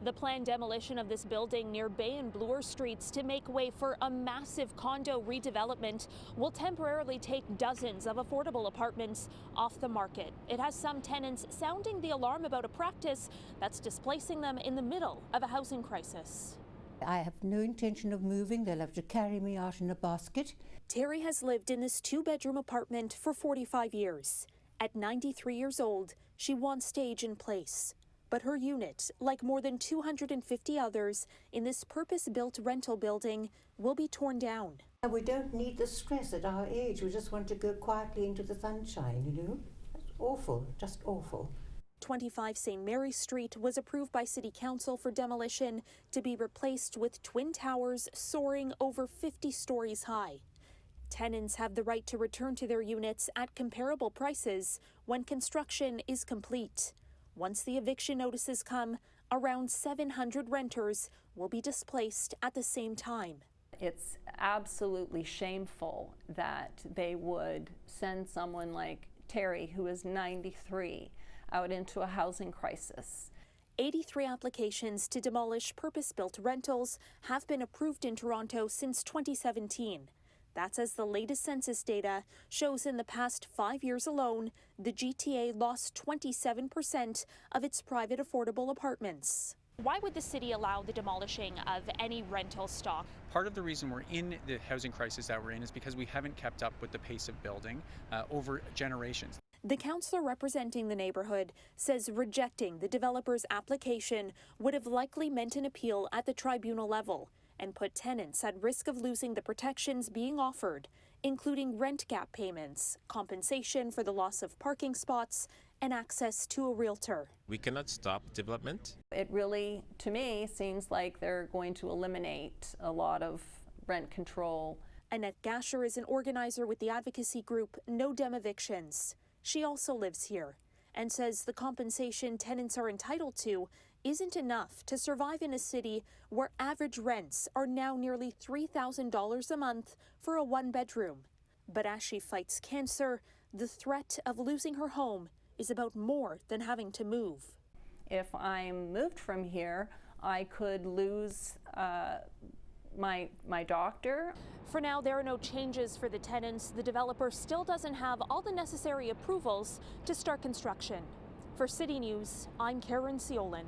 The planned demolition of this building near Bay and Bloor Streets to make way for a massive condo redevelopment will temporarily take dozens of affordable apartments off the market. It has some tenants sounding the alarm about a practice that's displacing them in the middle of a housing crisis. I have no intention of moving. They'll have to carry me out in a basket. Terry has lived in this two-bedroom apartment for 45 years. At 93 years old, she wants stage in place. But her unit, like more than 250 others in this purpose-built rental building, will be torn down. We don't need the stress at our age. We just want to go quietly into the sunshine, you know? That's awful, just awful. 25 St. Mary Street was approved by City Council for demolition to be replaced with twin towers soaring over 50 stories high. Tenants have the right to return to their units at comparable prices when construction is complete. Once the eviction notices come, around 700 renters will be displaced at the same time. It's absolutely shameful that they would send someone like Terry, who is 93, out into a housing crisis. 83 applications to demolish purpose-built rentals have been approved in Toronto since 2017. That's as the latest census data shows. In the past 5 years alone, the GTA lost 27% of its private affordable apartments. Why would the city allow the demolishing of any rental stock? Part of the reason we're in the housing crisis that we're in is because we haven't kept up with the pace of building over generations. The councillor representing the neighborhood says rejecting the developer's application would have likely meant an appeal at the tribunal level and put tenants at risk of losing the protections being offered, including rent gap payments, compensation for the loss of parking spots, and access to a realtor. We cannot stop development. It really, to me, seems like they're going to eliminate a lot of rent control. Annette Gasher is an organizer with the advocacy group No Dem Evictions. She also lives here and says the compensation tenants are entitled to isn't enough to survive in a city where average rents are now nearly $3,000 a month for a one-bedroom. But as she fights cancer, the threat of losing her home is about more than having to move. If I'm moved from here, I could lose my doctor. For now, there are no changes for the tenants. The developer still doesn't have all the necessary approvals to start construction. For City News, I'm Caryn Ceolin.